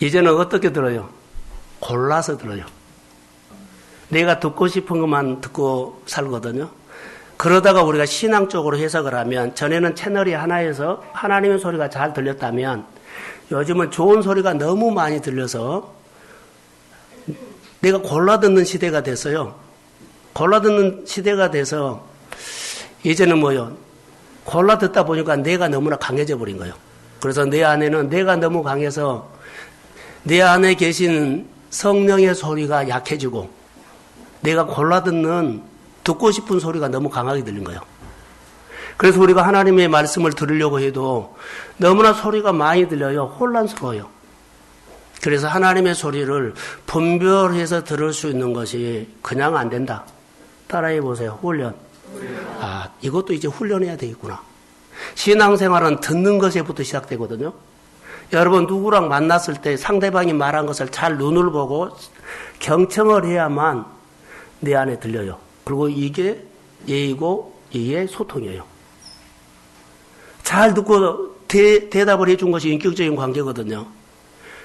이제는 어떻게 들어요? 골라서 들어요. 내가 듣고 싶은 것만 듣고 살거든요. 그러다가 우리가 신앙 쪽으로 해석을 하면, 전에는 채널이 하나여서 하나님의 소리가 잘 들렸다면 요즘은 좋은 소리가 너무 많이 들려서 내가 골라 듣는 시대가 됐어요. 골라 듣는 시대가 돼서 이제는 뭐요? 골라 듣다 보니까 내가 너무나 강해져 버린 거예요. 그래서 내 안에는 내가 너무 강해서 내 안에 계신 성령의 소리가 약해지고 내가 골라 듣고 싶은 소리가 너무 강하게 들린 거예요. 그래서 우리가 하나님의 말씀을 들으려고 해도 너무나 소리가 많이 들려요. 혼란스러워요. 그래서 하나님의 소리를 분별해서 들을 수 있는 것이 그냥 안 된다. 따라해 보세요. 훈련. 이것도 이제 훈련해야 되겠구나. 신앙생활은 듣는 것에부터 시작되거든요. 여러분 누구랑 만났을 때 상대방이 말한 것을 잘 눈을 보고 경청을 해야만 내 안에 들려요. 그리고 이게 예의고 이게 소통이에요. 잘 듣고 대답을 해준 것이 인격적인 관계거든요.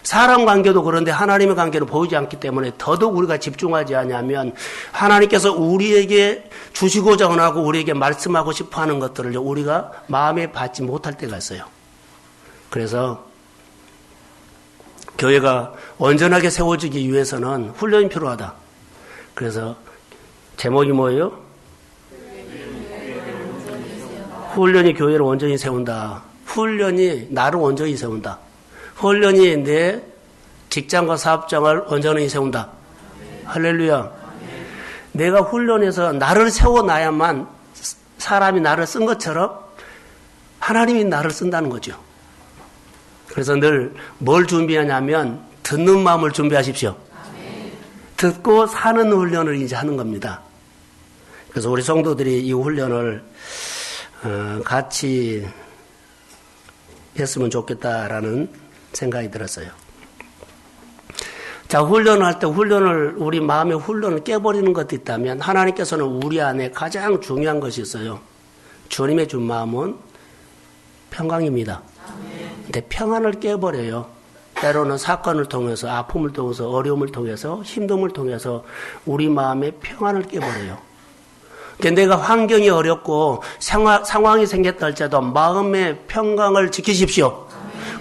사람 관계도 그런데 하나님의 관계는 보이지 않기 때문에 더더욱 우리가 집중하지 않으면 하나님께서 우리에게 주시고자 하고 우리에게 말씀하고 싶어하는 것들을 우리가 마음에 받지 못할 때가 있어요. 그래서 교회가 온전하게 세워지기 위해서는 훈련이 필요하다. 그래서 제목이 뭐예요? 훈련이 교회를 온전히 세운다. 훈련이 나를 온전히 세운다. 훈련이 내 직장과 사업장을 온전히 세운다. 할렐루야. 내가 훈련해서 나를 세워놔야만 사람이 나를 쓴 것처럼 하나님이 나를 쓴다는 거죠. 그래서 늘 뭘 준비하냐면 듣는 마음을 준비하십시오. 듣고 사는 훈련을 이제 하는 겁니다. 그래서 우리 성도들이 이 훈련을 같이 했으면 좋겠다라는 생각이 들었어요. 자, 훈련할 때 우리 마음의 훈련을 깨버리는 것도 있다면 하나님께서는 우리 안에 가장 중요한 것이 있어요. 주님의 준 마음은 평강입니다. 근데 평안을 깨버려요. 때로는 사건을 통해서, 아픔을 통해서, 어려움을 통해서, 힘듦을 통해서 우리 마음의 평안을 깨버려요. 그러니까 내가 환경이 어렵고 상황이 생겼다 할지라도 마음의 평강을 지키십시오.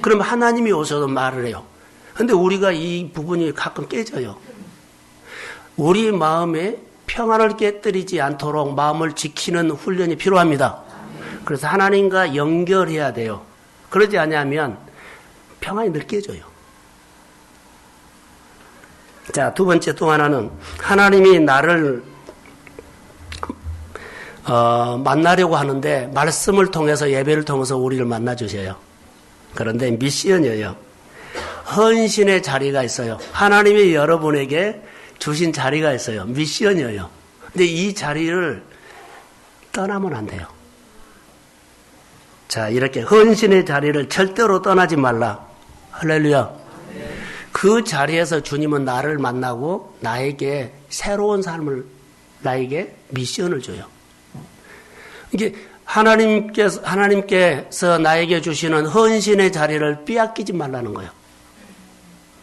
그러면 하나님이 오셔서 말을 해요. 그런데 우리가 이 부분이 가끔 깨져요. 우리 마음에 평안을 깨뜨리지 않도록 마음을 지키는 훈련이 필요합니다. 그래서 하나님과 연결해야 돼요. 그러지 않으면 평안이 늘 깨져요. 자, 두 번째 또 하나는 하나님이 나를 만나려고 하는데 말씀을 통해서 예배를 통해서 우리를 만나주셔요. 그런데 미션이에요. 헌신의 자리가 있어요. 하나님이 여러분에게 주신 자리가 있어요. 미션이에요. 근데 이 자리를 떠나면 안 돼요. 자, 이렇게 헌신의 자리를 절대로 떠나지 말라. 할렐루야. 그 자리에서 주님은 나를 만나고 나에게 새로운 삶을, 나에게 미션을 줘요. 이게 하나님께서 나에게 주시는 헌신의 자리를 빼앗기지 말라는 거예요.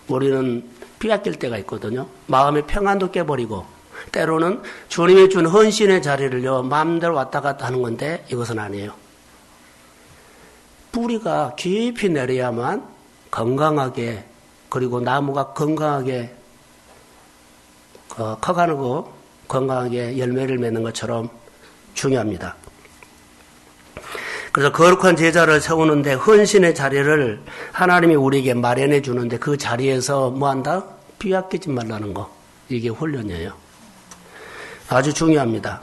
우리는 빼앗길 때가 있거든요. 마음의 평안도 깨버리고 때로는 주님이 준 헌신의 자리를요 마음대로 왔다 갔다 하는 건데 이것은 아니에요. 뿌리가 깊이 내려야만 건강하게, 그리고 나무가 건강하게 커가고 건강하게 열매를 맺는 것처럼 중요합니다. 그래서 거룩한 제자를 세우는데 헌신의 자리를 하나님이 우리에게 마련해 주는데 그 자리에서 뭐한다? 빼앗기지 말라는 거. 이게 훈련이에요. 아주 중요합니다.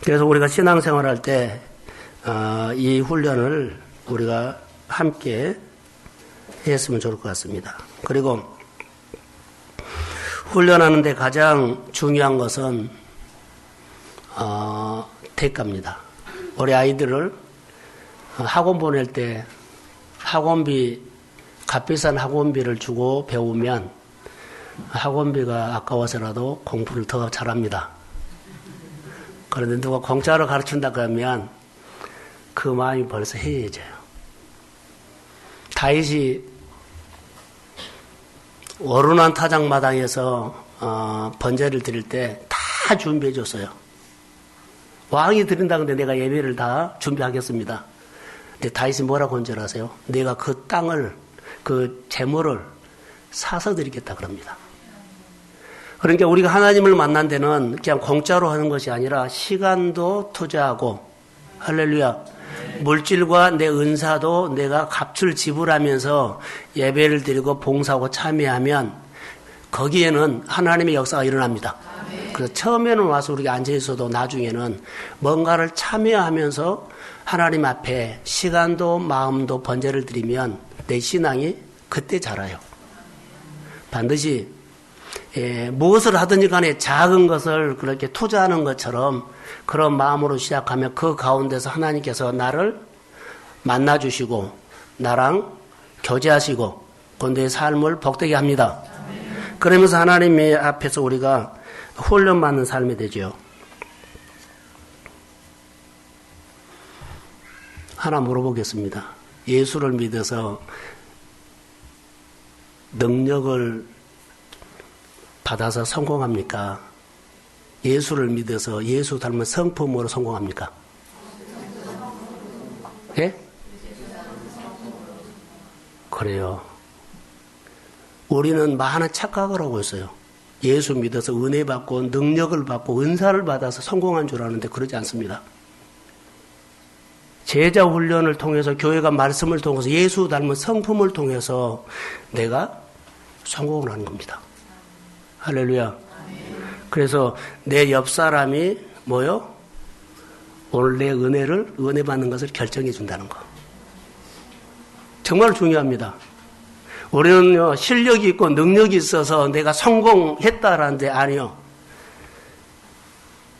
그래서 우리가 신앙생활할 때 이 훈련을 우리가 함께 했으면 좋을 것 같습니다. 그리고 훈련하는데 가장 중요한 것은 대가입니다. 우리 아이들을 학원 보낼 때 값비싼 학원비를 주고 배우면 학원비가 아까워서라도 공부를 더 잘합니다. 그런데 누가 공짜로 가르친다 그러면 그 마음이 벌써 해이해져요. 다윗이 어른한 타작마당에서 번제를 드릴 때 다 준비해 줬어요. 왕이 드린다 근데 내가 예배를 다 준비하겠습니다. 근데 다윗이 뭐라고 헌절하세요? 내가 그 땅을 그 재물을 사서 드리겠다 그럽니다. 그러니까 우리가 하나님을 만난 데는 그냥 공짜로 하는 것이 아니라 시간도 투자하고 할렐루야 물질과 내 은사도 내가 값을 지불하면서 예배를 드리고 봉사하고 참여하면 거기에는 하나님의 역사가 일어납니다. 그래서 처음에는 와서 우리가 앉아있어도 나중에는 뭔가를 참여하면서 하나님 앞에 시간도 마음도 번제를 드리면 내 신앙이 그때 자라요. 반드시 무엇을 하든지 간에 작은 것을 그렇게 투자하는 것처럼 그런 마음으로 시작하면 그 가운데서 하나님께서 나를 만나주시고 나랑 교제하시고 내 삶을 복되게 합니다. 그러면서 하나님의 앞에서 우리가 훈련받는 삶이 되죠. 하나 물어보겠습니다. 예수를 믿어서 능력을 받아서 성공합니까? 예수를 믿어서 예수 닮은 성품으로 성공합니까? 예? 그래요. 우리는 많은 착각을 하고 있어요. 예수 믿어서 은혜 받고 능력을 받고 은사를 받아서 성공한 줄 아는데 그러지 않습니다. 제자 훈련을 통해서 교회가 말씀을 통해서 예수 닮은 성품을 통해서 내가 성공을 하는 겁니다. 할렐루야. 그래서 내 옆 사람이 뭐요? 오늘 내 은혜 받는 것을 결정해 준다는 거. 정말 중요합니다. 우리는요, 실력이 있고 능력이 있어서 내가 성공했다라는데 아니요.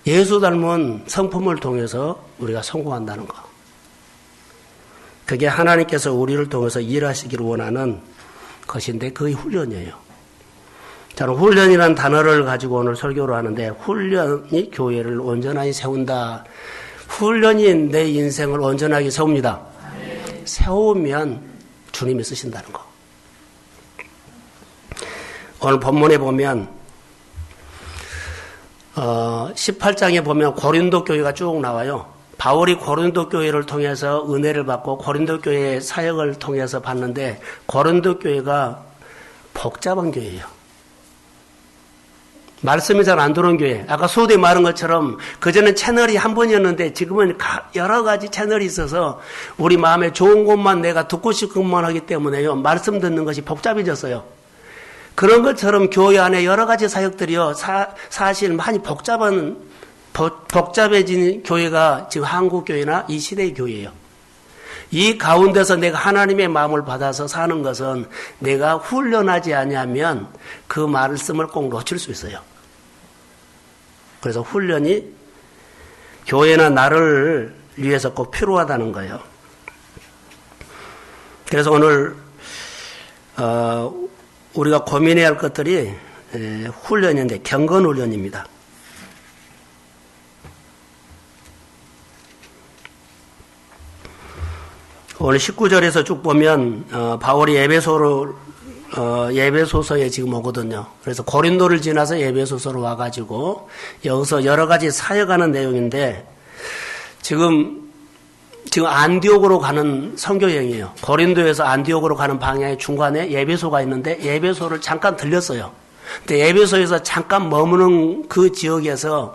예수 닮은 성품을 통해서 우리가 성공한다는 거. 그게 하나님께서 우리를 통해서 일하시기를 원하는 것인데 그게 훈련이에요. 저는 훈련이라는 단어를 가지고 오늘 설교를 하는데 훈련이 교회를 온전하게 세운다. 훈련이 내 인생을 온전하게 세웁니다. 세우면 주님이 쓰신다는 거. 오늘 본문에 보면 18장에 보면 고린도 교회가 쭉 나와요. 바울이 고린도 교회를 통해서 은혜를 받고 고린도 교회의 사역을 통해서 받는데 고린도 교회가 복잡한 교회예요. 말씀이 잘 안 들어온 교회. 아까 소대에 말한 것처럼 그전엔 채널이 한 번이었는데 지금은 여러 가지 채널이 있어서 우리 마음에 좋은 것만 내가 듣고 싶은 것만 하기 때문에요. 말씀 듣는 것이 복잡해졌어요. 그런 것처럼 교회 안에 여러 가지 사역들이요. 사실 많이 복잡해진 교회가 지금 한국 교회나 이 시대의 교회예요. 이 가운데서 내가 하나님의 마음을 받아서 사는 것은 내가 훈련하지 않으면 그 말씀을 꼭 놓칠 수 있어요. 그래서 훈련이 교회나 나를 위해서 꼭 필요하다는 거예요. 그래서 오늘 우리가 고민해야 할 것들이 훈련인데 경건훈련입니다. 오늘 19절에서 쭉 보면 바울이 예배소서에 지금 오거든요. 그래서 고린도를 지나서 예배소서로 와가지고 여기서 여러 가지 사역하는 내용인데 지금 안디옥으로 가는 선교여행이에요. 고린도에서 안디옥으로 가는 방향의 중간에 예배소가 있는데 예배소를 잠깐 들렸어요. 근데 예배소에서 잠깐 머무는 그 지역에서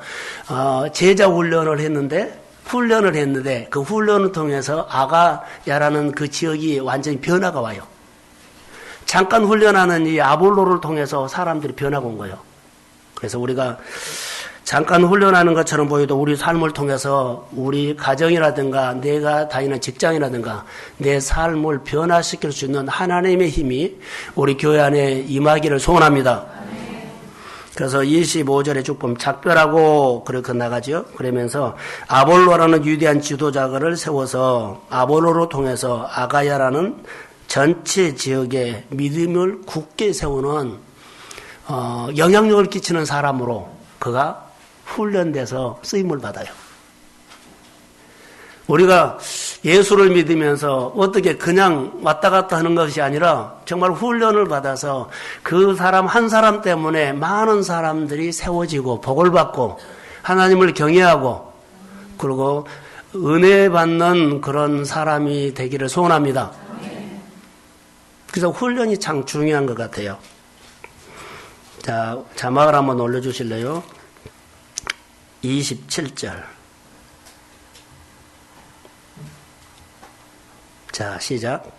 제자 훈련을 했는데 그 훈련을 통해서 아가야라는 그 지역이 완전히 변화가 와요. 잠깐 훈련하는 이 아볼로를 통해서 사람들이 변화가 온 거예요. 그래서 우리가 잠깐 훈련하는 것처럼 보여도 우리 삶을 통해서 우리 가정이라든가 내가 다니는 직장이라든가 내 삶을 변화시킬 수 있는 하나님의 힘이 우리 교회 안에 임하기를 소원합니다. 그래서 25절에 쭉 보면 작별하고 그렇게 나가죠. 그러면서 아볼로라는 위대한 지도자를 세워서 아볼로로 통해서 아가야라는 전체 지역에 믿음을 굳게 세우는 영향력을 끼치는 사람으로 그가 훈련돼서 쓰임을 받아요. 우리가 예수를 믿으면서 어떻게 그냥 왔다 갔다 하는 것이 아니라 정말 훈련을 받아서 그 사람 한 사람 때문에 많은 사람들이 세워지고 복을 받고 하나님을 경외하고 그리고 은혜 받는 그런 사람이 되기를 소원합니다. 그래서 훈련이 참 중요한 것 같아요. 자, 자막을 한번 올려주실래요? 27절. 자, 시작.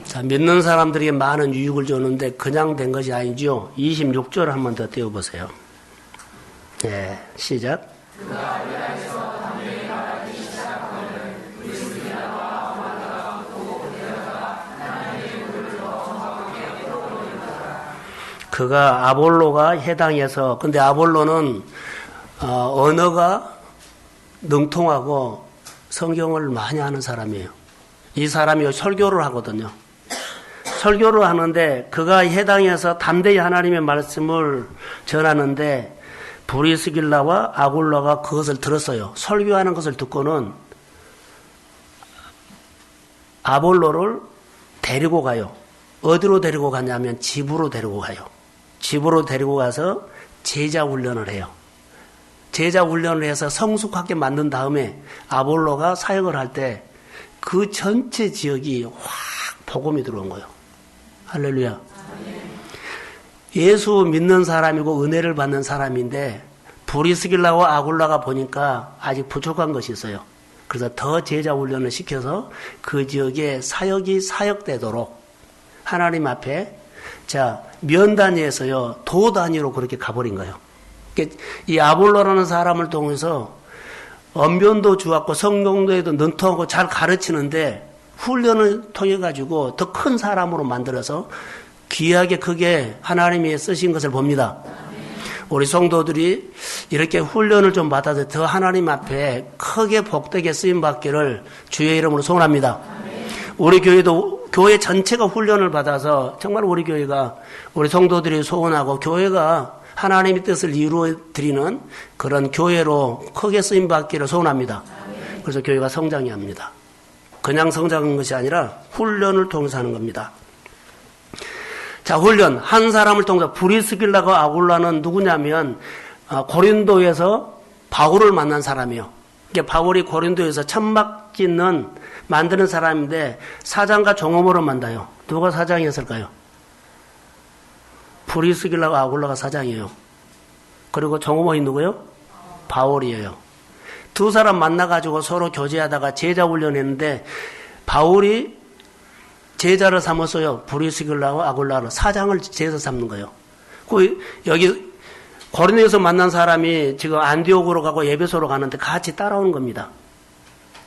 자, 믿는 사람들에게 많은 유익을 줬는데 그냥 된 것이 아니죠. 26절 한 번 더 띄워보세요. 네, 시작. 그가 아볼로가 해당해서 근데 아볼로는 언어가 능통하고 성경을 많이 아는 사람이에요. 이 사람이 설교를 하거든요. 설교를 하는데 그가 해당해서 담대히 하나님의 말씀을 전하는데 브리스길라와 아굴라가 그것을 들었어요. 설교하는 것을 듣고는 아볼로를 데리고 가요. 어디로 데리고 가냐면 집으로 데리고 가요. 집으로 데리고 가서 제자 훈련을 해요. 제자 훈련을 해서 성숙하게 만든 다음에 아볼로가 사역을 할 때 그 전체 지역이 확 복음이 들어온 거예요. 할렐루야. 예수 믿는 사람이고 은혜를 받는 사람인데 브리스길라와 아굴라가 보니까 아직 부족한 것이 있어요. 그래서 더 제자 훈련을 시켜서 그 지역에 사역이 사역되도록 하나님 앞에 자, 면 단위에서요, 도 단위로 그렇게 가버린 거예요. 이 아볼로라는 사람을 통해서 언변도 주었고 성경도에도 능통하고 잘 가르치는데 훈련을 통해 가지고 더 큰 사람으로 만들어서 귀하게 크게 하나님이 쓰신 것을 봅니다. 우리 성도들이 이렇게 훈련을 좀 받아서 더 하나님 앞에 크게 복되게 쓰임 받기를 주의 이름으로 소원합니다. 우리 교회도 교회 전체가 훈련을 받아서 정말 우리 교회가 우리 성도들이 소원하고 교회가 하나님의 뜻을 이루어 드리는 그런 교회로 크게 쓰임 받기를 소원합니다. 그래서 교회가 성장해야 합니다. 그냥 성장한 것이 아니라 훈련을 통해서 하는 겁니다. 자, 훈련. 한 사람을 통해서 브리스길라와 아굴라는 누구냐면 고린도에서 바울을 만난 사람이에요. 바울이 고린도에서 천막 짓는 만드는 사람인데 사장과 종업원을 만나요. 누가 사장이었을까요? 브리스길라와 아굴라가 사장이에요. 그리고 종업원이 누구예요? 바울이에요. 두 사람 만나가지고 서로 교제하다가 제자 훈련했는데 바울이 제자를 삼았어요. 브리스길라와 아굴라를 사장을 제자 삼는 거예요. 여기 고린도에서 만난 사람이 지금 안디옥으로 가고 에베소로 가는데 같이 따라오는 겁니다.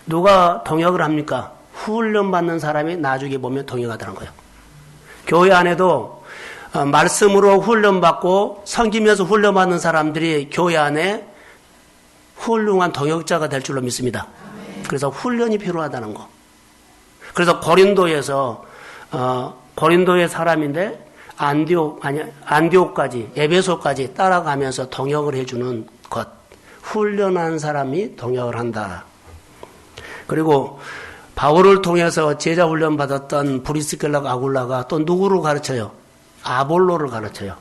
누가 동역을 합니까? 훈련받는 사람이 나중에 보면 동역하다는 거예요. 교회 안에도 말씀으로 훈련받고 섬기면서 훈련받는 사람들이 교회 안에 훌륭한 동역자가 될 줄로 믿습니다. 그래서 훈련이 필요하다는 거. 그래서 고린도에서 고린도의 사람인데 안디옥까지 에베소까지 따라가면서 동역을 해주는 것. 훈련한 사람이 동역을 한다. 그리고 바울을 통해서 제자 훈련 받았던 브리스길라와 아굴라가 또 누구를 가르쳐요? 아볼로를 가르쳐요.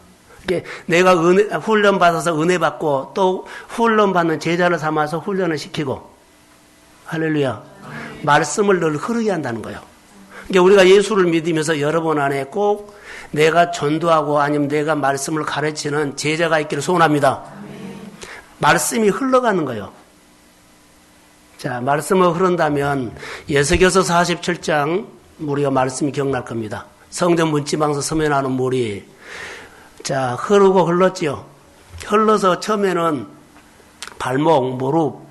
내가 훈련 받아서 은혜 받고 또 훈련 받는 제자를 삼아서 훈련을 시키고 할렐루야. 말씀을 늘 흐르게 한다는 거예요. 그러니까 우리가 예수를 믿으면서 여러분 안에 꼭 내가 전도하고 아니면 내가 말씀을 가르치는 제자가 있기를 소원합니다. 말씀이 흘러가는 거예요. 자, 말씀을 흐른다면 예수께서 47장 우리가 말씀이 기억날 겁니다. 성전 문지방에서 서면하는 물이 자 흐르고 흘렀지요. 흘러서 처음에는 발목, 무릎,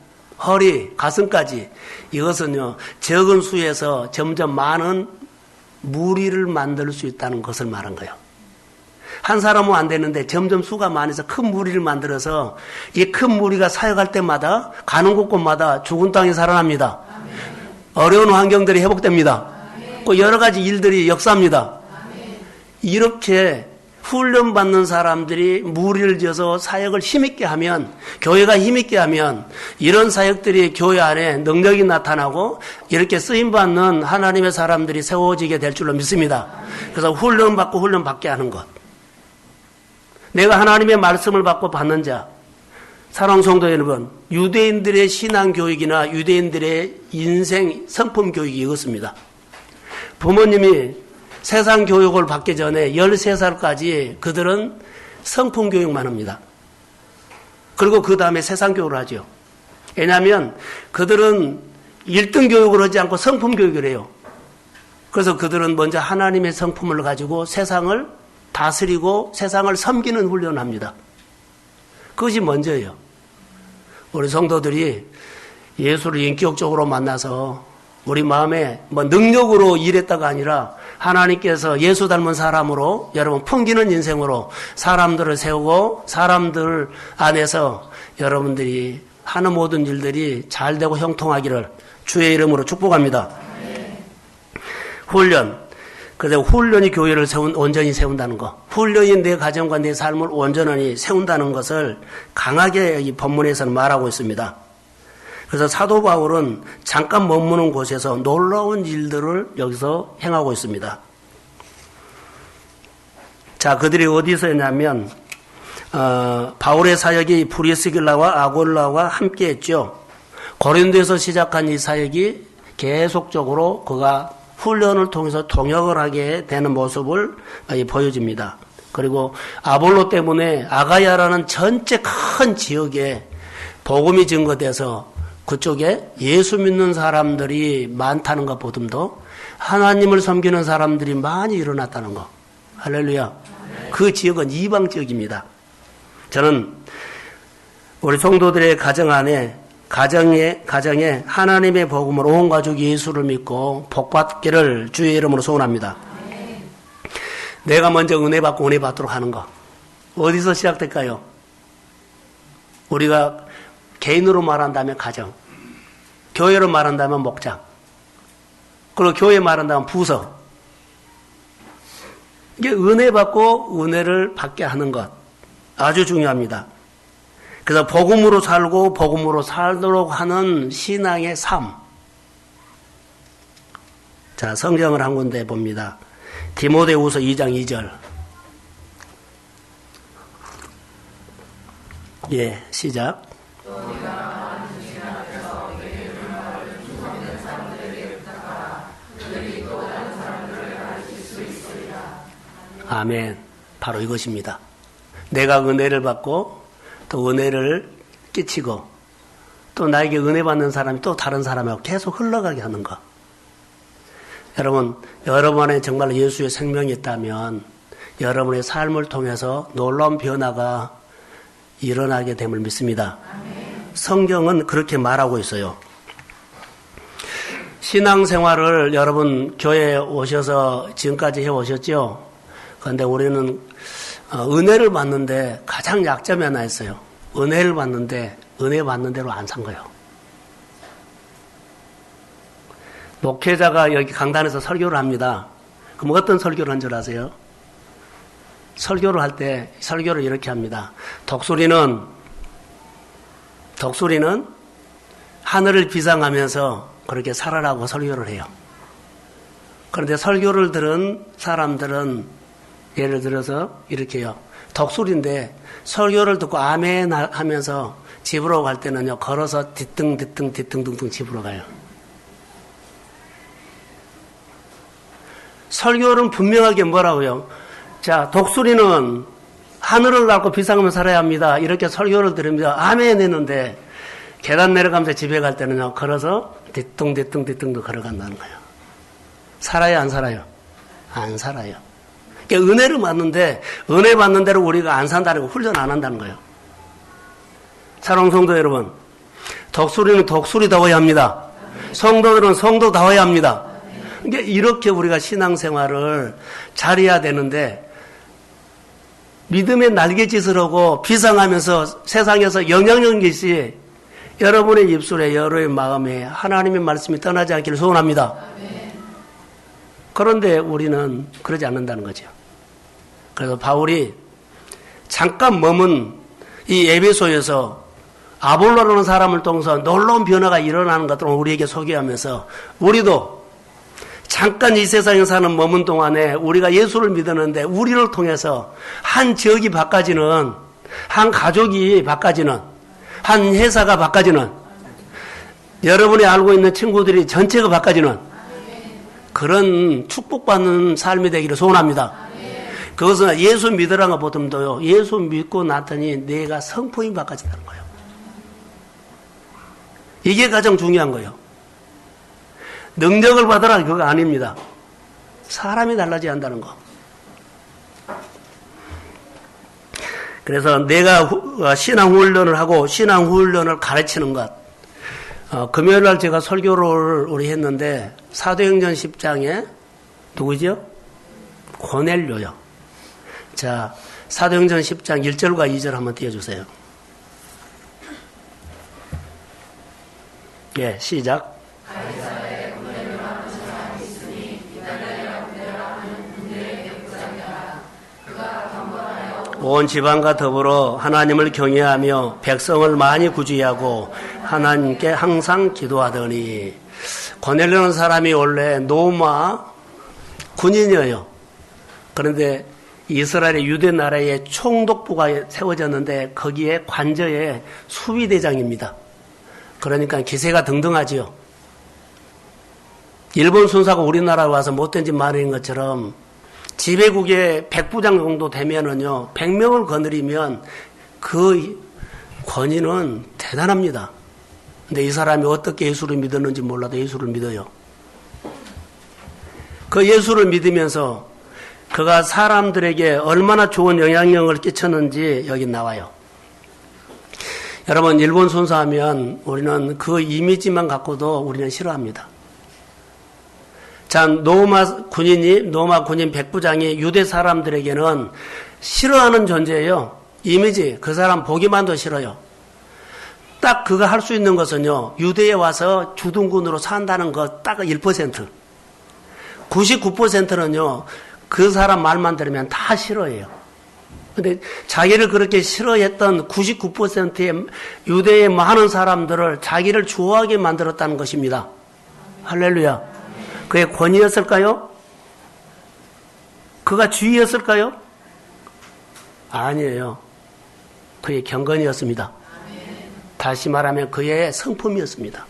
허리, 가슴까지 이것은요 적은 수에서 점점 많은 무리를 만들 수 있다는 것을 말한 거예요. 한 사람은 안 되는데 점점 수가 많아서 큰 무리를 만들어서 이 큰 무리가 사역할 때마다 가는 곳곳마다 죽은 땅이 살아납니다. 어려운 환경들이 회복됩니다. 그 여러 가지 일들이 역사합니다. 이렇게 훈련받는 사람들이 무리를 지어서 사역을 힘있게 하면, 교회가 힘있게 하면 이런 사역들이 교회 안에 능력이 나타나고 이렇게 쓰임받는 하나님의 사람들이 세워지게 될 줄로 믿습니다. 그래서 훈련받고 훈련받게 하는 것. 내가 하나님의 말씀을 받고 받는 자, 사랑하는 성도 여러분, 유대인들의 신앙교육이나 유대인들의 인생 성품교육이 이것입니다. 부모님이 세상 교육을 받기 전에 13살까지 그들은 성품 교육만 합니다. 그리고 그 다음에 세상 교육을 하죠. 왜냐하면 그들은 1등 교육을 하지 않고 성품 교육을 해요. 그래서 그들은 먼저 하나님의 성품을 가지고 세상을 다스리고 세상을 섬기는 훈련을 합니다. 그것이 먼저예요. 우리 성도들이 예수를 인격적으로 만나서 우리 마음에 뭐 능력으로 일했다가 아니라 하나님께서 예수 닮은 사람으로 여러분 풍기는 인생으로 사람들을 세우고 사람들 안에서 여러분들이 하는 모든 일들이 잘 되고 형통하기를 주의 이름으로 축복합니다. 훈련. 그래서 훈련이 교회를 온전히 세운다는 것. 훈련이 내 가정과 내 삶을 온전히 세운다는 것을 강하게 이 본문에서는 말하고 있습니다. 그래서 사도 바울은 잠깐 머무는 곳에서 놀라운 일들을 여기서 행하고 있습니다. 자, 그들이 어디서 했냐면 바울의 사역이 브리스길라와 아골라와 함께 했죠. 고린도에서 시작한 이 사역이 계속적으로 그가 훈련을 통해서 통역을 하게 되는 모습을 보여줍니다. 그리고 아볼로 때문에 아가야라는 전체 큰 지역에 복음이 증거돼서 그쪽에 예수 믿는 사람들이 많다는 것보다도 하나님을 섬기는 사람들이 많이 일어났다는 것. 할렐루야. 그 지역은 이방 지역입니다. 저는 우리 성도들의 가정에 하나님의 복음으로 온 가족이 예수를 믿고 복받기를 주의 이름으로 소원합니다. 내가 먼저 은혜 받고 은혜 받도록 하는 것. 어디서 시작될까요? 우리가 개인으로 말한다면 가정, 교회로 말한다면 목장, 그리고 교회 말한다면 부서. 이게 은혜 받고 은혜를 받게 하는 것 아주 중요합니다. 그래서 복음으로 살고 복음으로 살도록 하는 신앙의 삶. 자, 성경을 한 군데 봅니다. 디모데후서 2장 2절. 예, 시작. 아멘. 바로 이것입니다. 내가 은혜를 받고 또 은혜를 끼치고 또 나에게 은혜 받는 사람이 또 다른 사람하고 계속 흘러가게 하는 것. 여러분 안에 정말 예수의 생명이 있다면 여러분의 삶을 통해서 놀라운 변화가 일어나게 됨을 믿습니다. 성경은 그렇게 말하고 있어요. 신앙생활을 여러분 교회에 오셔서 지금까지 해오셨죠? 그런데 우리는 은혜를 받는데 가장 약점이 하나 있어요. 은혜를 받는데 은혜 받는 대로 안 산 거예요. 목회자가 여기 강단에서 설교를 합니다. 그럼 어떤 설교를 한 줄 아세요? 설교를 할 때 설교를 이렇게 합니다. 독수리는 하늘을 비상하면서 그렇게 살아라고 설교를 해요. 그런데 설교를 들은 사람들은 예를 들어서 이렇게 해요. 독수리인데 설교를 듣고 아멘 하면서 집으로 갈 때는요, 걸어서 뒤뚱뒤뚱 집으로 가요. 설교는 분명하게 뭐라고요? 자, 독수리는 하늘을 날고 비상하면 살아야 합니다. 이렇게 설교를 들으면서 아멘 했는데 계단 내려가면서 집에 갈 때는요, 걸어서 뒤뚱 걸어간다는 거예요. 살아요, 안 살아요? 안 살아요. 그러니까 은혜를 받는데 은혜 받는 대로 우리가 안 산다는 거, 훈련 안 한다는 거예요. 사랑하는 성도 여러분, 독수리는 독수리다워야 합니다. 성도들은 성도다워야 합니다. 그러니까 이렇게 우리가 신앙생활을 잘해야 되는데 믿음의 날갯짓을 하고 비상하면서 세상에서 영향력 있이 여러분의 입술에 여러분의 마음에 하나님의 말씀이 떠나지 않기를 소원합니다. 그런데 우리는 그러지 않는다는 거죠. 그래서 바울이 잠깐 머문 이 에베소에서 아볼로라는 사람을 통해서 놀라운 변화가 일어나는 것들을 우리에게 소개하면서 우리도 잠깐 이 세상에 사는 머문 동안에 우리가 예수를 믿었는데 우리를 통해서 한 지역이 바꿔지는, 한 가족이 바꿔지는, 한 회사가 바꿔지는, 여러분이 알고 있는 친구들이 전체가 바꿔지는 그런 축복받는 삶이 되기를 소원합니다. 그것은 예수 믿으라는 것보다도요, 예수 믿고 났더니 내가 성품이 바꿔진다는 거예요. 이게 가장 중요한 거예요. 능력을 받으라 그거 아닙니다. 사람이 달라져야 한다는 거. 그래서 내가 신앙훈련을 하고 신앙훈련을 가르치는 것. 금요일 날 제가 설교를 우리 했는데 사도행전 10장에 누구죠? 고넬료요. 자, 사도행전 10장 1절과 2절 한번 띄워주세요. 예, 시작. 온 지방과 더불어 하나님을 경외하며 백성을 많이 구제하고 하나님께 항상 기도하더니, 고넬료라는 사람이 원래 로마 군인이에요. 그런데 이스라엘의 유대 나라의 총독부가 세워졌는데 거기에 관저의 수비대장입니다. 그러니까 기세가 등등하지요. 일본 순사가 우리나라에 와서 못된 짓 말인 것처럼 지배국의 백부장 정도 되면은요, 100명을 거느리면 그 권위는 대단합니다. 근데 이 사람이 어떻게 예수를 믿었는지 몰라도 예수를 믿어요. 그 예수를 믿으면서 그가 사람들에게 얼마나 좋은 영향력을 끼쳤는지 여기 나와요. 여러분, 일본 순사하면 우리는 그 이미지만 갖고도 우리는 싫어합니다. 자, 로마 군인 백부장이 유대 사람들에게는 싫어하는 존재예요. 이미지, 그 사람 보기만도 싫어요. 딱 그가 할 수 있는 것은요, 유대에 와서 주둔군으로 산다는 것 딱 1%. 99%는요, 그 사람 말만 들으면 다 싫어해요. 근데 자기를 그렇게 싫어했던 99%의 유대의 많은 사람들을 자기를 좋아하게 만들었다는 것입니다. 할렐루야. 그의 권위였을까요? 그가 주의였을까요? 아니에요. 그의 경건이었습니다. 다시 말하면 그의 성품이었습니다.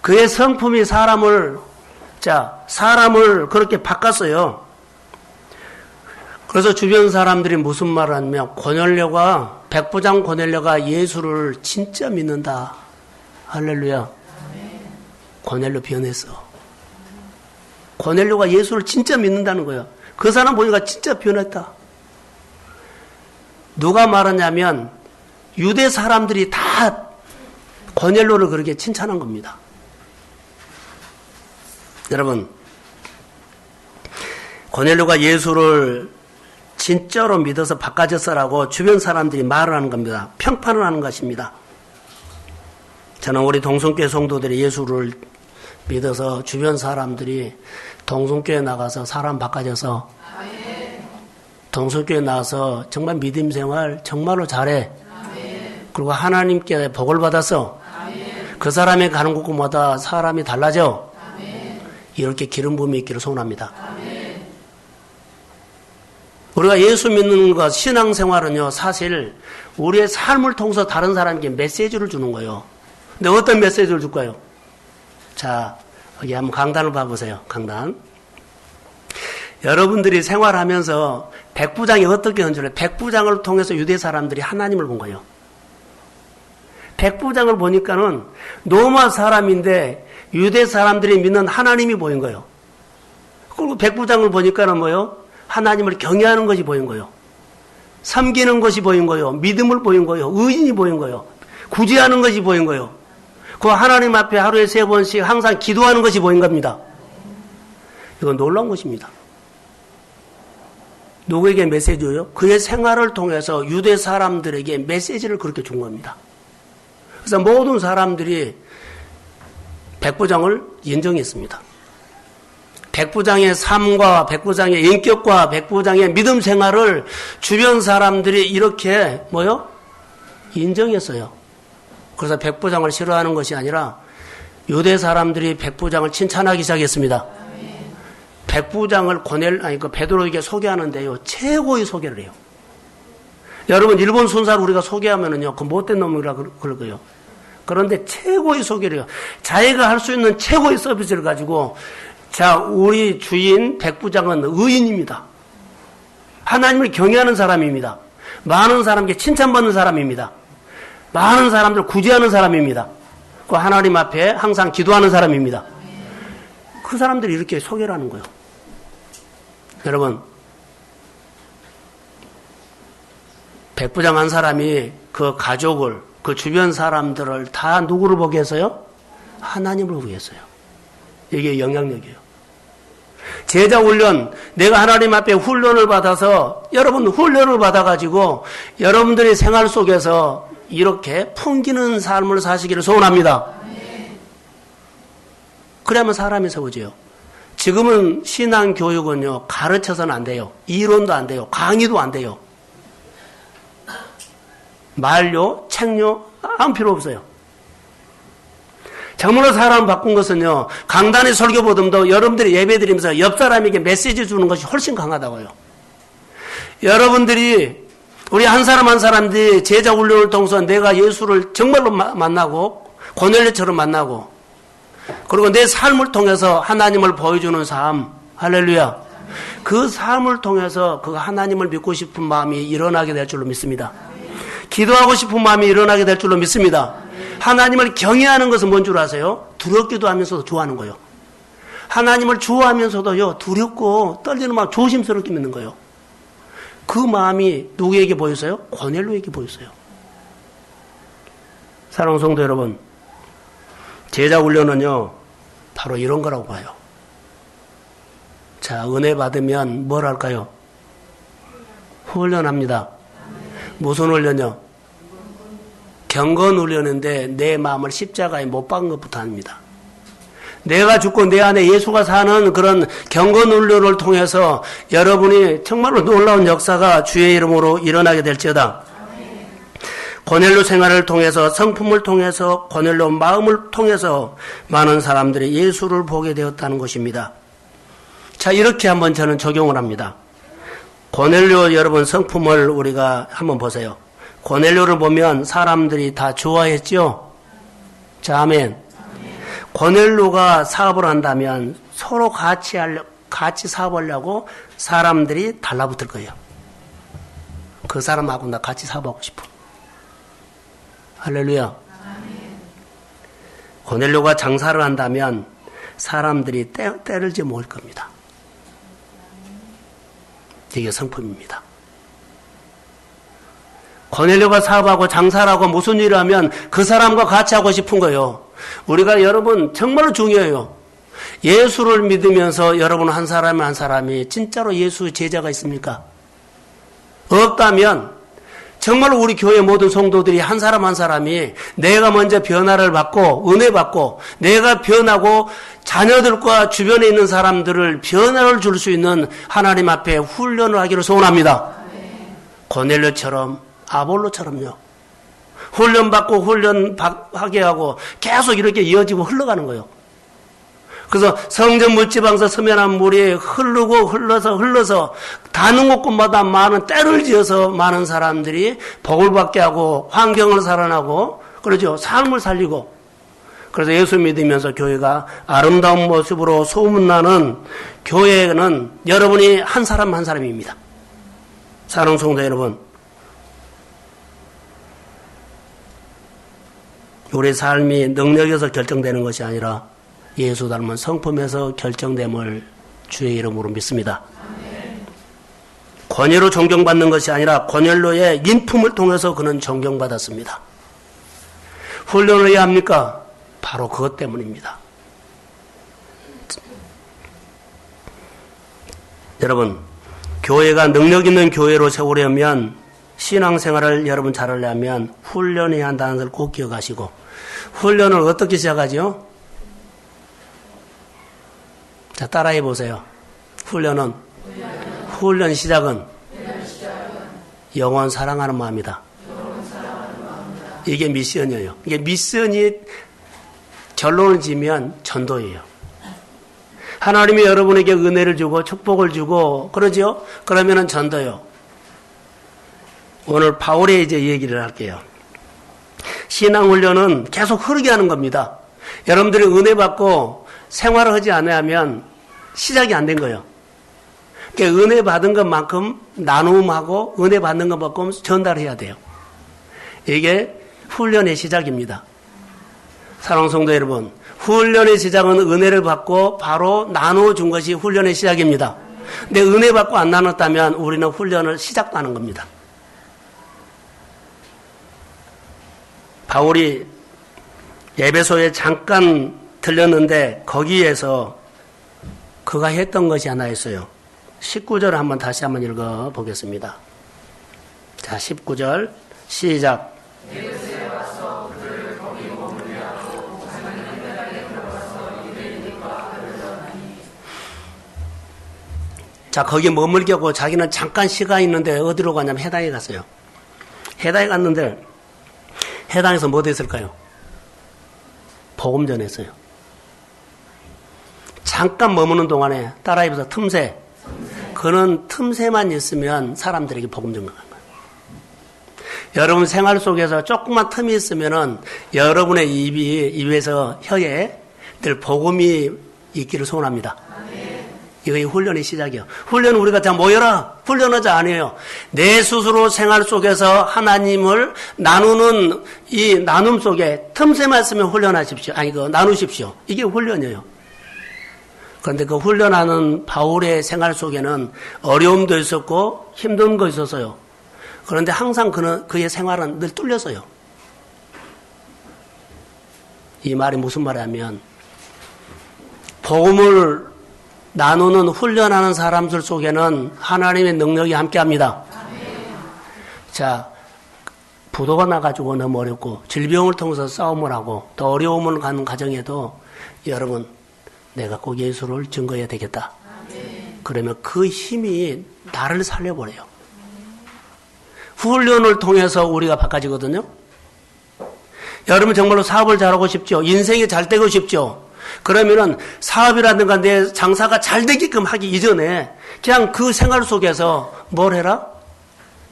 그의 성품이 사람을 그렇게 바꿨어요. 그래서 주변 사람들이 무슨 말을 하냐면, 백부장 고넬료가 예수를 진짜 믿는다. 할렐루야. 고넬료 변했어. 고넬료가 예수를 진짜 믿는다는 거예요. 그 사람 보니까 진짜 변했다. 누가 말하냐면 유대 사람들이 다 고넬료를 그렇게 칭찬한 겁니다. 여러분, 고넬료가 예수를 진짜로 믿어서 바꿔졌어라고 주변 사람들이 말을 하는 겁니다. 평판을 하는 것입니다. 저는 우리 동성교회 성도들이 예수를 믿어서 주변 사람들이 동성교회 나가서 사람 바꿔져서 동성교회 나와서 정말 믿음 생활 정말로 잘해. 그리고 하나님께 복을 받아서 그 사람이 가는 곳마다 사람이 달라져. 이렇게 기름 부음이 있기를 소원합니다. 우리가 예수 믿는 것, 신앙생활은요, 사실 우리의 삶을 통해서 다른 사람에게 메시지를 주는 거예요. 근데 어떤 메시지를 줄까요? 자, 여기 한번 강단을 봐보세요. 강단. 여러분들이 생활하면서 백부장이 어떻게 연주를 해요? 백부장을 통해서 유대 사람들이 하나님을 본 거예요. 백부장을 보니까는 로마 사람인데 유대 사람들이 믿는 하나님이 보인 거예요. 그리고 백부장을 보니까는 뭐예요? 하나님을 경외하는 것이 보인 거예요. 섬기는 것이 보인 거예요. 믿음을 보인 거예요. 의인이 보인 거예요. 구제하는 것이 보인 거예요. 그 하나님 앞에 하루에 3번씩 항상 기도하는 것이 보인 겁니다. 이건 놀라운 것입니다. 누구에게 메시지요? 그의 생활을 통해서 유대 사람들에게 메시지를 그렇게 준 겁니다. 그래서 모든 사람들이 백부장을 인정했습니다. 백부장의 삶과 백부장의 인격과 백부장의 믿음 생활을 주변 사람들이 이렇게 인정했어요. 그래서 백부장을 싫어하는 것이 아니라 유대 사람들이 백부장을 칭찬하기 시작했습니다. 백부장을 베드로에게 소개하는데요, 최고의 소개를 해요. 여러분, 일본 순사를 우리가 소개하면은요, 그 못된 놈이라 그럴 거예요. 그런데 최고의 소개를 해요. 자기가 할 수 있는 최고의 서비스를 가지고, 자, 우리 주인 백부장은 의인입니다. 하나님을 경외하는 사람입니다. 많은 사람에게 칭찬받는 사람입니다. 많은 사람들 구제하는 사람입니다. 그 하나님 앞에 항상 기도하는 사람입니다. 그 사람들이 이렇게 소개를 하는 거예요. 여러분, 백부장 한 사람이 그 가족을, 그 주변 사람들을 다 누구를 보게 했어요? 하나님을 보게 했어요. 이게 영향력이에요. 제자 훈련, 내가 하나님 앞에 훈련을 받아서, 여러분 훈련을 받아가지고 여러분들의 생활 속에서 이렇게 풍기는 삶을 사시기를 소원합니다. 그래야만 사람이 세워져요. 지금은 신앙교육은요, 가르쳐서는 안 돼요. 이론도 안 돼요. 강의도 안 돼요. 말료, 책료, 아무 필요 없어요. 정말로 사람을 바꾼 것은요, 강단의 설교보다도 여러분들이 예배 드리면서 옆 사람에게 메시지 주는 것이 훨씬 강하다고요. 여러분들이, 우리 한 사람 한 사람들이 제자 훈련을 통해서 내가 예수를 정말로 만나고, 고넬료처럼 만나고, 그리고 내 삶을 통해서 하나님을 보여주는 삶, 할렐루야. 그 삶을 통해서 그 하나님을 믿고 싶은 마음이 일어나게 될 줄로 믿습니다. 기도하고 싶은 마음이 일어나게 될 줄로 믿습니다. 하나님을 경외하는 것은 뭔 줄 아세요? 두렵기도 하면서도 좋아하는 거예요. 하나님을 좋아하면서도요, 두렵고 떨리는 마음 조심스럽게 믿는 거예요. 그 마음이 누구에게 보였어요? 고넬료에게 보였어요. 사랑하는 성도 여러분, 제자 훈련은요, 바로 이런 거라고 봐요. 자, 은혜 받으면 뭘 할까요? 훈련합니다. 무슨 훈련이요? 경건 훈련인데 내 마음을 십자가에 못 박은 것부터 합니다. 내가 죽고 내 안에 예수가 사는 그런 경건 훈련을 통해서 여러분이 정말로 놀라운 역사가 주의 이름으로 일어나게 될지어다. 고넬료 생활을 통해서, 성품을 통해서, 고넬료 마음을 통해서 많은 사람들이 예수를 보게 되었다는 것입니다. 자, 이렇게 한번 저는 적용을 합니다. 고넬료 여러분 성품을 우리가 한번 보세요. 고넬료를 보면 사람들이 다 좋아했죠? 자, 아멘. 고넬료가 사업을 한다면 서로 같이 사업하려고 사람들이 달라붙을 거예요. 그 사람하고 나 같이 사업하고 싶어. 할렐루야. 고넬료가 장사를 한다면 사람들이 때를 지 모을 겁니다. 이게 성품입니다. 고넬료가 사업하고 장사를 하고 무슨 일을 하면 그 사람과 같이 하고 싶은 거예요. 우리가 여러분 정말로 중요해요. 예수를 믿으면서 여러분 한 사람이 진짜로 예수의 제자가 있습니까? 없다면 정말로 우리 교회 모든 성도들이 한 사람이 내가 먼저 변화를 받고 은혜 받고 내가 변하고 자녀들과 주변에 있는 사람들을 변화를 줄 수 있는 하나님 앞에 훈련을 하기를 소원합니다. 고넬료처럼 아볼로처럼요. 훈련받고 훈련하게 하고 계속 이렇게 이어지고 흘러가는 거예요. 그래서 성전 물지방서 서면한 물이 흘러서 다는 곳마다 많은 때를 지어서 많은 사람들이 복을 받게 하고 환경을 살아나고 그러죠. 삶을 살리고. 그래서 예수 믿으면서 교회가 아름다운 모습으로 소문나는 교회는 여러분이 한 사람 한 사람입니다. 사랑하는 성도 여러분, 우리 삶이 능력에서 결정되는 것이 아니라 예수 닮은 성품에서 결정됨을 주의 이름으로 믿습니다. 권위로 존경받는 것이 아니라 고넬료의 인품을 통해서 그는 존경받았습니다. 훈련을 해야 합니까? 바로 그것 때문입니다. 여러분, 교회가 능력 있는 교회로 세우려면 신앙생활을 여러분 잘하려면 훈련해야 한다는 걸 꼭 기억하시고 훈련을 어떻게 시작하죠? 자, 따라해 보세요. 훈련 시작은 영혼 사랑하는 마음이다. 이게 미션이에요. 이게 미션이 결론을 지면 전도예요. 하나님이 여러분에게 은혜를 주고 축복을 주고 그러죠? 그러면은 전도요. 오늘 바울의 이제 얘기를 할게요. 신앙훈련은 계속 흐르게 하는 겁니다. 여러분들이 은혜 받고 생활을 하지 않으면 시작이 안 된 거예요. 그러니까 은혜 받은 것만큼 나눔하고 은혜 받는 것만큼 전달해야 돼요. 이게 훈련의 시작입니다. 사랑하는 성도 여러분, 훈련의 시작은 은혜를 받고 바로 나눠준 것이 훈련의 시작입니다. 근데 은혜 받고 안 나눴다면 우리는 훈련을 시작도 하는 겁니다. 바울이 에베소에 잠깐 들렸는데 거기에서 그가 했던 것이 하나 있어요. 19절 한번 다시 한번 읽어보겠습니다. 자, 19절 시작. 자, 거기 머물게 하고 자기는 잠깐 시간 있는데 어디로 가냐면 해당에 갔어요. 해당에 갔는데 해당에서 뭐 됐을까요? 복음 전했어요. 잠깐 머무는 동안에 따라해서 틈새. 그는 틈새만 있으면 사람들에게 복음 전가한 거예요. 여러분 생활 속에서 조금만 틈이 있으면은 여러분의 입에서 혀에 늘 복음이 있기를 소원합니다. 이거 훈련의 시작이에요. 훈련은 우리가 다 모여라. 훈련하자 아니에요. 내 스스로 생활 속에서 하나님을 나누는 이 나눔 속에 틈새만 있으면 훈련하십시오. 나누십시오. 이게 훈련이에요. 그런데 그 훈련하는 바울의 생활 속에는 어려움도 있었고 힘든 거 있었어요. 그런데 항상 그의 생활은 늘 뚫렸어요. 이 말이 무슨 말이냐면 복음을 나누는 훈련하는 사람들 속에는 하나님의 능력이 함께합니다. 자, 부도가 나가지고 너무 어렵고 질병을 통해서 싸움을 하고 또 어려움을 가는 과정에도 여러분 내가 꼭 예수를 증거해야 되겠다. 그러면 그 힘이 나를 살려버려요. 훈련을 통해서 우리가 바꿔지거든요. 여러분 정말로 사업을 잘하고 싶죠? 인생이 잘 되고 싶죠? 그러면은 사업이라든가 내 장사가 잘 되게끔 하기 이전에 그냥 그 생활 속에서 뭘 해라?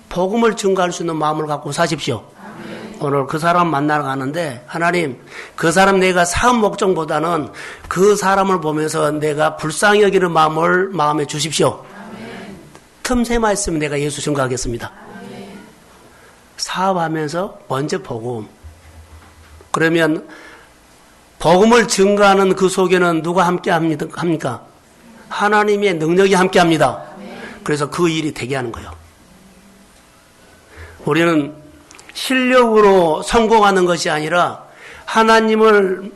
복음을 증거할 수 있는 마음을 갖고 사십시오. 오늘 그 사람 만나러 가는데 하나님 그 사람 내가 사업 목적보다는 그 사람을 보면서 내가 불쌍히 여기는 마음을 마음에 주십시오. 틈새만 있으면 내가 예수 증거하겠습니다. 사업하면서 먼저 복음. 그러면 복음을 증거하는 그 속에는 누가 함께 합니까? 하나님의 능력이 함께 합니다. 그래서 그 일이 되게 하는 거예요. 우리는 실력으로 성공하는 것이 아니라 하나님을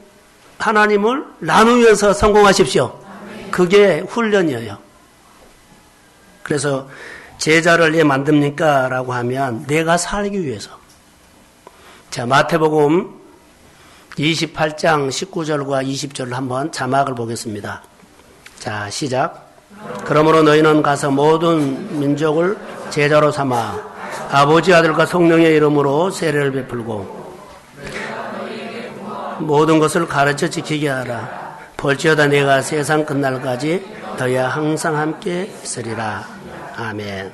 나누면서 성공하십시오. 그게 훈련이에요. 그래서 제자를 왜 만듭니까? 라고 하면 내가 살기 위해서. 자, 마태복음 28장 19절과 20절을 한번 자막을 보겠습니다. 자, 시작. 그러므로 너희는 가서 모든 민족을 제자로 삼아 아버지 아들과 성령의 이름으로 세례를 베풀고 모든 것을 가르쳐 지키게 하라. 볼지어다 내가 세상 끝날까지 너희와 항상 함께 있으리라. 아멘.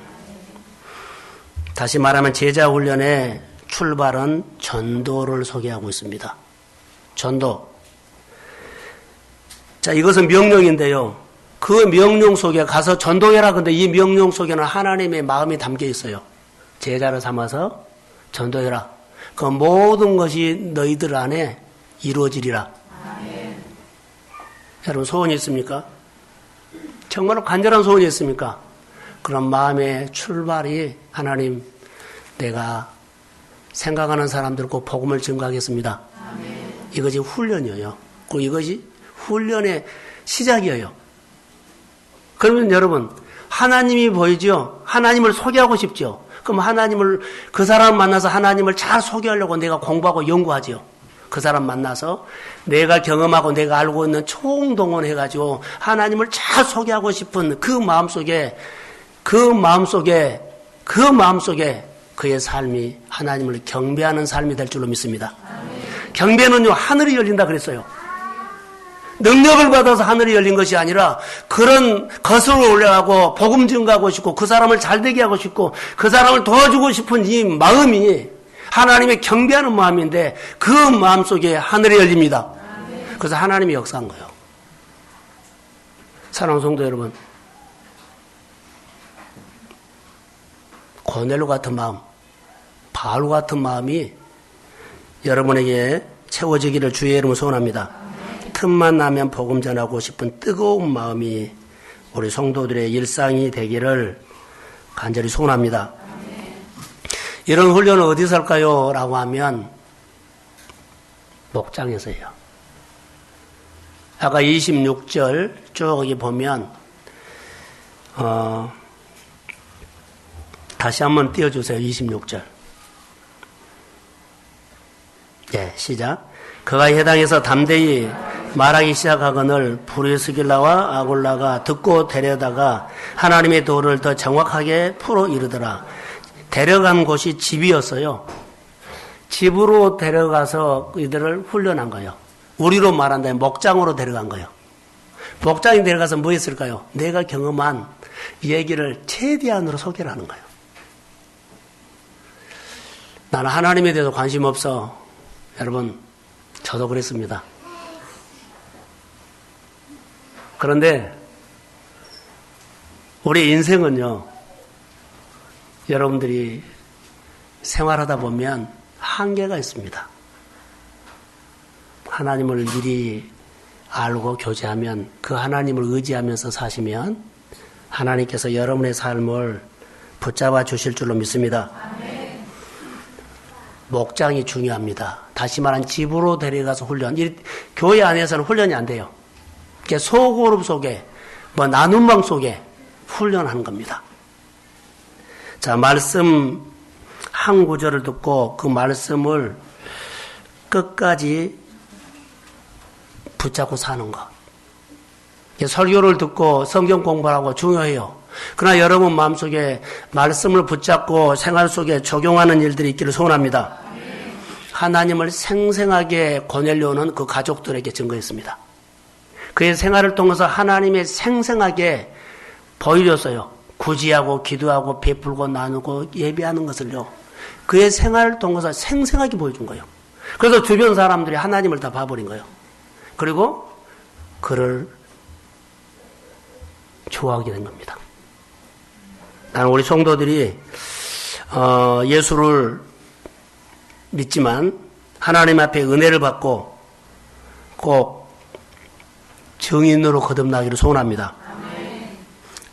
다시 말하면 제자 훈련의 출발은 전도를 소개하고 있습니다. 전도. 자, 이것은 명령인데요. 그 명령 속에 가서 전도해라. 근데 이 명령 속에는 하나님의 마음이 담겨 있어요. 제자를 삼아서 전도해라. 그 모든 것이 너희들 안에 이루어지리라. 아멘. 여러분 소원이 있습니까? 정말로 간절한 소원이 있습니까? 그런 마음의 출발이 하나님 내가 생각하는 사람들 꼭 복음을 증거하겠습니다. 아멘. 이것이 훈련이에요. 그리고 이것이 훈련의 시작이에요. 그러면 여러분 하나님이 보이죠? 하나님을 소개하고 싶죠? 그럼 하나님을 그 사람 만나서 하나님을 잘 소개하려고 내가 공부하고 연구하죠. 그 사람 만나서 내가 경험하고 내가 알고 있는 총동원해가지고 하나님을 잘 소개하고 싶은 그 마음속에 그의 삶이 하나님을 경배하는 삶이 될 줄로 믿습니다. 경배는요, 하늘이 열린다 그랬어요. 능력을 받아서 하늘이 열린 것이 아니라 그런 거슬러 올라가고 복음 증가하고 싶고 그 사람을 잘되게 하고 싶고 그 사람을 도와주고 싶은 이 마음이 하나님의 경배하는 마음인데 그 마음속에 하늘이 열립니다. 그래서 하나님이 역사한 거예요. 사랑하는 성도 여러분, 고넬료 같은 마음, 바울 같은 마음이 여러분에게 채워지기를 주의 이름으로 소원합니다. 틈만 나면 복음 전하고 싶은 뜨거운 마음이 우리 성도들의 일상이 되기를 간절히 소원합니다. 이런 훈련은 어디서 할까요? 라고 하면 목장에서요. 아까 26절 쭉 여기 보면 다시 한번 띄워주세요. 26절. 예, 시작. 그가 해당에서 담대히 말하기 시작하거늘 브리스길라와 아굴라가 듣고 데려다가 하나님의 도를 더 정확하게 풀어 이르더라. 데려간 곳이 집이었어요. 집으로 데려가서 이들을 훈련한 거예요. 우리로 말한다면 목장으로 데려간 거예요. 목장에 데려가서 뭐 했을까요? 내가 경험한 얘기를 최대한으로 소개를 하는 거예요. 나는 하나님에 대해서 관심 없어. 여러분, 저도 그랬습니다. 그런데 우리 인생은요, 여러분들이 생활하다 보면 한계가 있습니다. 하나님을 미리 알고 교제하면, 그 하나님을 의지하면서 사시면 하나님께서 여러분의 삶을 붙잡아 주실 줄로 믿습니다. 목장이 중요합니다. 다시 말하면 집으로 데려가서 훈련. 교회 안에서는 훈련이 안 돼요. 소그룹 속에, 나눔방 속에 훈련하는 겁니다. 자, 말씀 한 구절을 듣고 그 말씀을 끝까지 붙잡고 사는 것. 설교를 듣고 성경 공부하고 중요해요. 그러나 여러분 마음속에 말씀을 붙잡고 생활 속에 적용하는 일들이 있기를 소원합니다. 하나님을 생생하게 고넬료는 그 가족들에게 증거했습니다. 그의 생활을 통해서 하나님의 생생하게 보여줬어요. 구제하고 기도하고 베풀고 나누고 예배하는 것을요. 그의 생활을 통해서 생생하게 보여준 거예요. 그래서 주변 사람들이 하나님을 다 봐버린 거예요. 그리고 그를 좋아하게 된 겁니다. 나는 우리 성도들이 예수를 믿지만 하나님 앞에 은혜를 받고 꼭 증인으로 거듭나기를 소원합니다.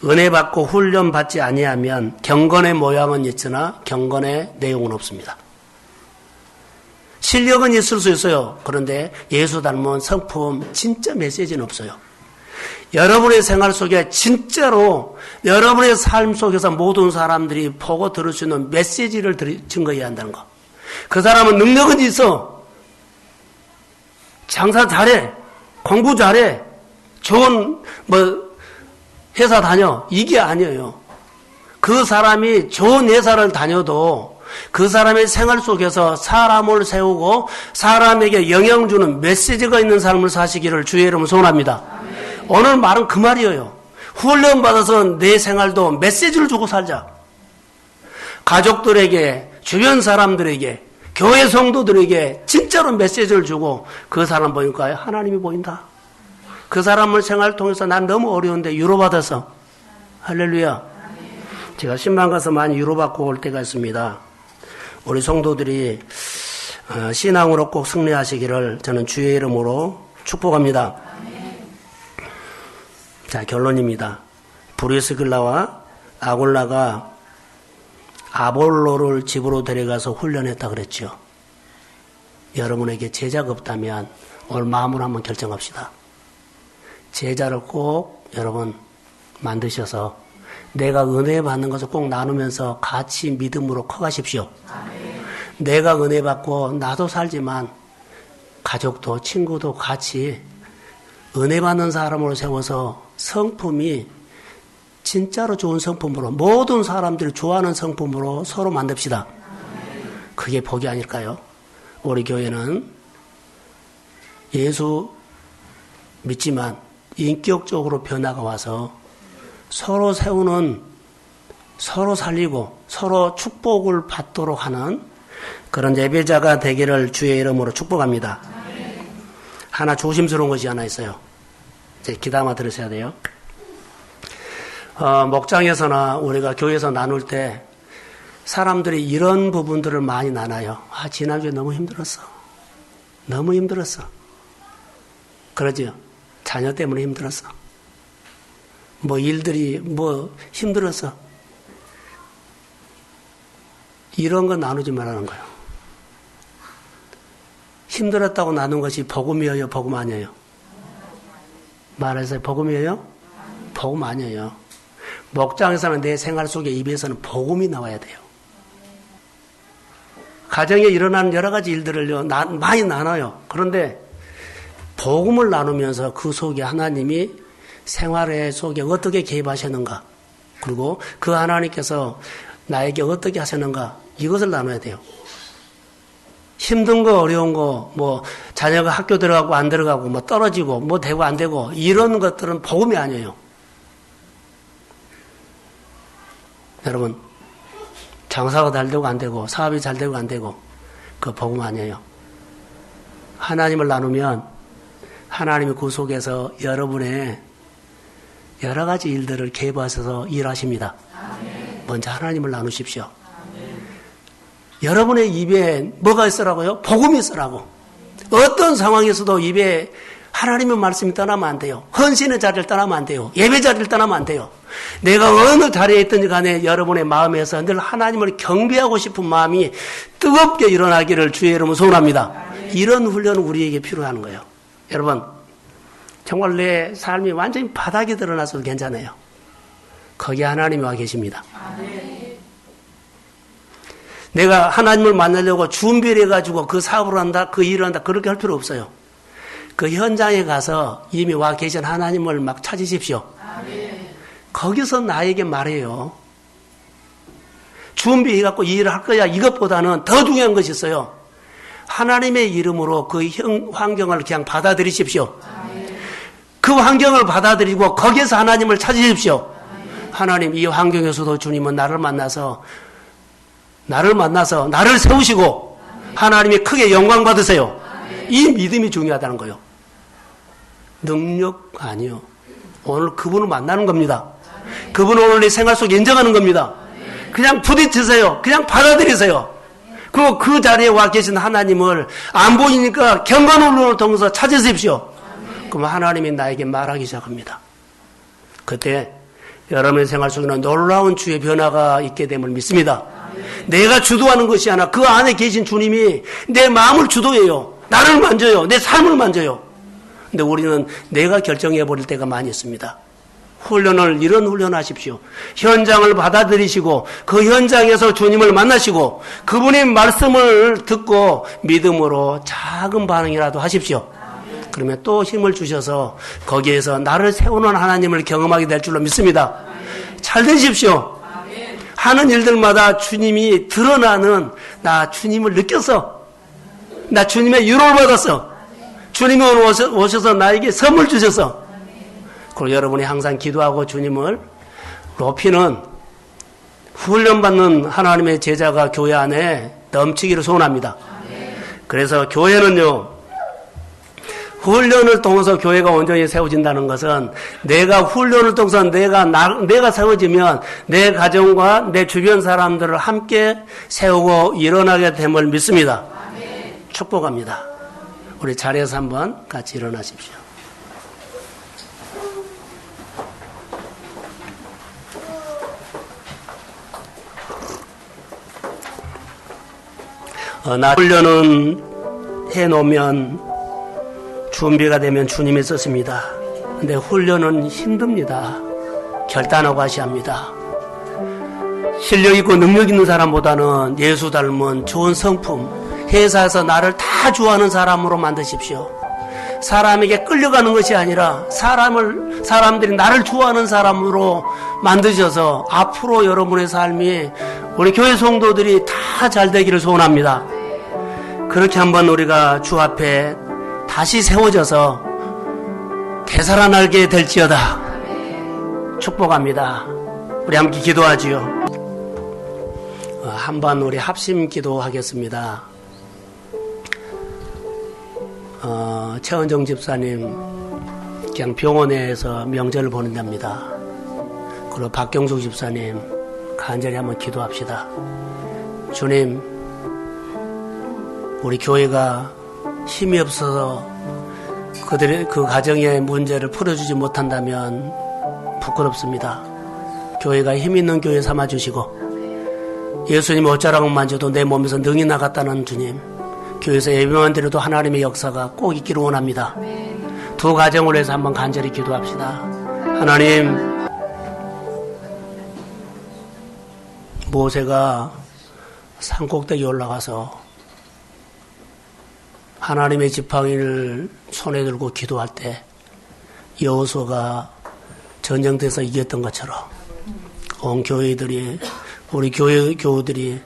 은혜 받고 훈련 받지 아니하면 경건의 모양은 있으나 경건의 내용은 없습니다. 실력은 있을 수 있어요. 그런데 예수 닮은 성품, 진짜 메시지는 없어요. 여러분의 생활 속에 진짜로 여러분의 삶 속에서 모든 사람들이 보고 들을 수 있는 메시지를 증거해야 한다는 거. 그 사람은 능력은 있어. 장사 잘해. 공부 잘해. 좋은 회사 다녀. 이게 아니에요. 그 사람이 좋은 회사를 다녀도 그 사람의 생활 속에서 사람을 세우고 사람에게 영향 주는 메시지가 있는 삶을 사시기를 주의 이름으로 소원합니다. 오늘 말은 그 말이에요. 훈련받아서 내 생활도 메시지를 주고 살자. 가족들에게, 주변 사람들에게, 교회 성도들에게 진짜로 메시지를 주고 그 사람 보니까 하나님이 보인다. 그 사람을 생활을 통해서 난 너무 어려운데 위로받아서 할렐루야. 제가 신방 가서 많이 위로받고 올 때가 있습니다. 우리 성도들이 신앙으로 꼭 승리하시기를 저는 주의 이름으로 축복합니다. 자, 결론입니다. 브리스길라와 아굴라가 아볼로를 집으로 데려가서 훈련했다 그랬죠. 여러분에게 제자가 없다면 오늘 마음으로 한번 결정합시다. 제자를 꼭 여러분 만드셔서 내가 은혜 받는 것을 꼭 나누면서 같이 믿음으로 커가십시오. 내가 은혜 받고 나도 살지만 가족도 친구도 같이 은혜 받는 사람으로 세워서 성품이 진짜로 좋은 성품으로 모든 사람들이 좋아하는 성품으로 서로 만듭시다. 그게 복이 아닐까요? 우리 교회는 예수 믿지만 인격적으로 변화가 와서 서로 세우는, 서로 살리고 서로 축복을 받도록 하는 그런 예배자가 되기를 주의 이름으로 축복합니다. 하나 조심스러운 것이 하나 있어요. 이제 귀담아 들으셔야 돼요. 목장에서나 우리가 교회에서 나눌 때 사람들이 이런 부분들을 많이 나눠요. 지난주에 너무 힘들었어. 너무 힘들었어. 그러죠? 자녀 때문에 힘들었어. 일들이 힘들었어. 이런 거 나누지 말라는 거예요. 힘들었다고 나눈 것이 복음이에요, 복음 아니에요? 말해서 복음이에요? 복음 아니에요. 목장에서는 내 생활 속에 입에서는 복음이 나와야 돼요. 가정에 일어나는 여러 가지 일들을 많이 나눠요. 그런데 복음을 나누면서 그 속에 하나님이 생활의 속에 어떻게 개입하셨는가, 그리고 그 하나님께서 나에게 어떻게 하셨는가, 이것을 나눠야 돼요. 힘든 거, 어려운 거, 자녀가 학교 들어가고 안 들어가고, 떨어지고, 되고 안 되고, 이런 것들은 복음이 아니에요. 여러분, 장사가 잘 되고 안 되고, 사업이 잘 되고 안 되고, 그 복음 아니에요. 하나님을 나누면 하나님이 그 속에서 여러분의 여러 가지 일들을 개입하셔서 일하십니다. 먼저 하나님을 나누십시오. 여러분의 입에 뭐가 있으라고요? 복음이 있으라고. 어떤 상황에서도 입에 하나님의 말씀이 떠나면 안 돼요. 헌신의 자리를 떠나면 안 돼요. 예배 자리를 떠나면 안 돼요. 내가 어느 자리에 있든지 간에 여러분의 마음에서 늘 하나님을 경배하고 싶은 마음이 뜨겁게 일어나기를 주의 이름으로 소원합니다. 이런 훈련은 우리에게 필요한 거예요. 여러분, 정말 내 삶이 완전히 바닥에 드러나서도 괜찮아요. 거기에 하나님이 와 계십니다. 내가 하나님을 만나려고 준비를 해가지고 그 사업을 한다, 그 일을 한다, 그렇게 할 필요 없어요. 그 현장에 가서 이미 와 계신 하나님을 막 찾으십시오. 거기서 나에게 말해요. 준비해갖고 이 일을 할 거야. 이것보다는 더 중요한 것이 있어요. 하나님의 이름으로 그 환경을 그냥 받아들이십시오. 그 환경을 받아들이고 거기에서 하나님을 찾으십시오. 하나님, 이 환경에서도 주님은 나를 만나서 나를 세우시고 하나님이 크게 영광 받으세요. 이 믿음이 중요하다는 거예요. 능력 아니요. 오늘 그분을 만나는 겁니다. 그분을 오늘 내 생활 속에 인정하는 겁니다. 그냥 부딪히세요. 그냥 받아들이세요. 그리고 그 자리에 와 계신 하나님을 안 보이니까 경건훈련을 통해서 찾으십시오. 그럼 하나님이 나에게 말하기 시작합니다. 그때 여러분의 생활 속에는 놀라운 주의 변화가 있게 됨을 믿습니다. 내가 주도하는 것이 아니라 그 안에 계신 주님이 내 마음을 주도해요. 나를 만져요. 내 삶을 만져요. 근데 우리는 내가 결정해버릴 때가 많이 있습니다. 이런 훈련 하십시오. 현장을 받아들이시고 그 현장에서 주님을 만나시고 그분의 말씀을 듣고 믿음으로 작은 반응이라도 하십시오. 그러면 또 힘을 주셔서 거기에서 나를 세우는 하나님을 경험하게 될 줄로 믿습니다. 잘 되십시오. 하는 일들마다 주님이 드러나는, 나 주님을 느꼈어. 나 주님의 유로를 받았어. 주님이 오늘 오셔서 나에게 선물 주셔서. 그리고 여러분이 항상 기도하고 주님을 높이는 훈련받는 하나님의 제자가 교회 안에 넘치기를 소원합니다. 그래서 교회는요, 훈련을 통해서 교회가 온전히 세워진다는 것은 내가 훈련을 통해서 내가 세워지면 내 가정과 내 주변 사람들을 함께 세우고 일어나게 됨을 믿습니다. 축복합니다. 우리 자리에서 한번 같이 일어나십시오. 나 훈련은 해놓으면 준비가 되면 주님이 썼습니다. 근데 훈련은 힘듭니다. 결단하고 하셔야 합니다. 실력 있고 능력 있는 사람보다는 예수 닮은 좋은 성품, 회사에서 나를 다 좋아하는 사람으로 만드십시오. 사람에게 끌려가는 것이 아니라 사람들이 나를 좋아하는 사람으로 만드셔서 앞으로 여러분의 삶이 우리 교회 성도들이 다 잘 되기를 소원합니다. 그렇게 한번 우리가 주 앞에 다시 세워져서 되살아나게 될지어다. 축복합니다. 우리 함께 기도하지요. 한번 우리 합심 기도하겠습니다. 최은정 집사님 그냥 병원에서 명절을 보낸답니다. 그리고 박경숙 집사님 간절히 한번 기도합시다. 주님, 우리 교회가 힘이 없어서 그들의 그 가정의 문제를 풀어주지 못한다면 부끄럽습니다. 교회가 힘 있는 교회 삼아주시고 예수님 옷자락만 만져도 내 몸에서 능이 나갔다는 주님, 교회에서 예배만 드려도 하나님의 역사가 꼭 있기를 원합니다. 두 가정을 위해서 한번 간절히 기도합시다. 하나님, 모세가 산꼭대기에 올라가서 하나님의 지팡이를 손에 들고 기도할 때 여호수아가 전쟁터에서 이겼던 것처럼 온 교회들이, 우리 교우들이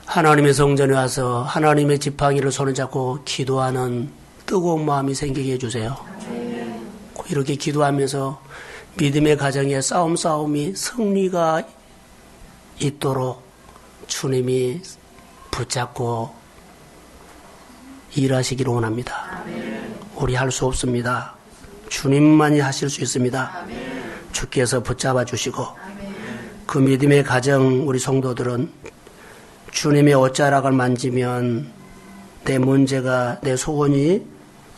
하나님의 성전에 와서 하나님의 지팡이를 손에 잡고 기도하는 뜨거운 마음이 생기게 해주세요. 이렇게 기도하면서 믿음의 가정에 싸움이 승리가 있도록 주님이 붙잡고 일하시기를 원합니다. 우리 할 수 없습니다. 주님만이 하실 수 있습니다. 주께서 붙잡아 주시고 그 믿음의 가정 우리 성도들은 주님의 옷자락을 만지면 내 문제가, 내 소원이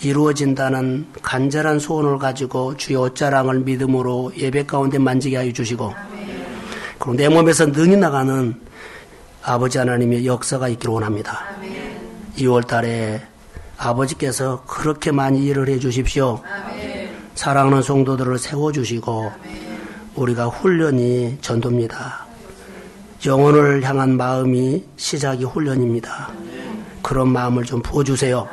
이루어진다는 간절한 소원을 가지고 주의 옷자락을 믿음으로 예배 가운데 만지게 하여 주시고 그리고 내 몸에서 능이 나가는 아버지 하나님의 역사가 있기를 원합니다. 2월 달에 아버지께서 그렇게 많이 일을 해 주십시오. 사랑하는 성도들을 세워주시고 우리가 훈련이 전도입니다. 영혼을 향한 마음이 시작이 훈련입니다. 그런 마음을 좀 부어주세요.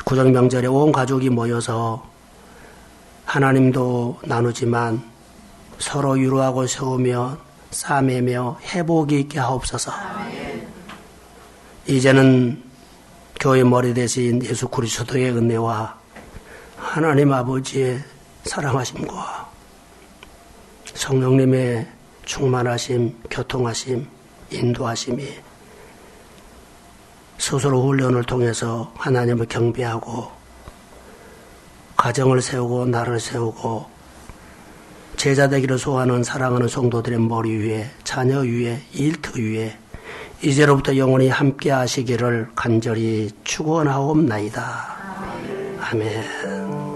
구정명절에 온 가족이 모여서 하나님도 나누지만 서로 위로하고 세우며 싸매며 회복이 있게 하옵소서. 이제는 교회 머리 대신 예수 그리스도의 은혜와 하나님 아버지의 사랑하심과 성령님의 충만하심, 교통하심, 인도하심이 스스로 훈련을 통해서 하나님을 경배하고 가정을 세우고 나를 세우고 제자 되기를 소원하는 사랑하는 성도들의 머리 위에, 자녀 위에, 일터 위에 이제로부터 영원히 함께 하시기를 간절히 축원하옵나이다. 아멘.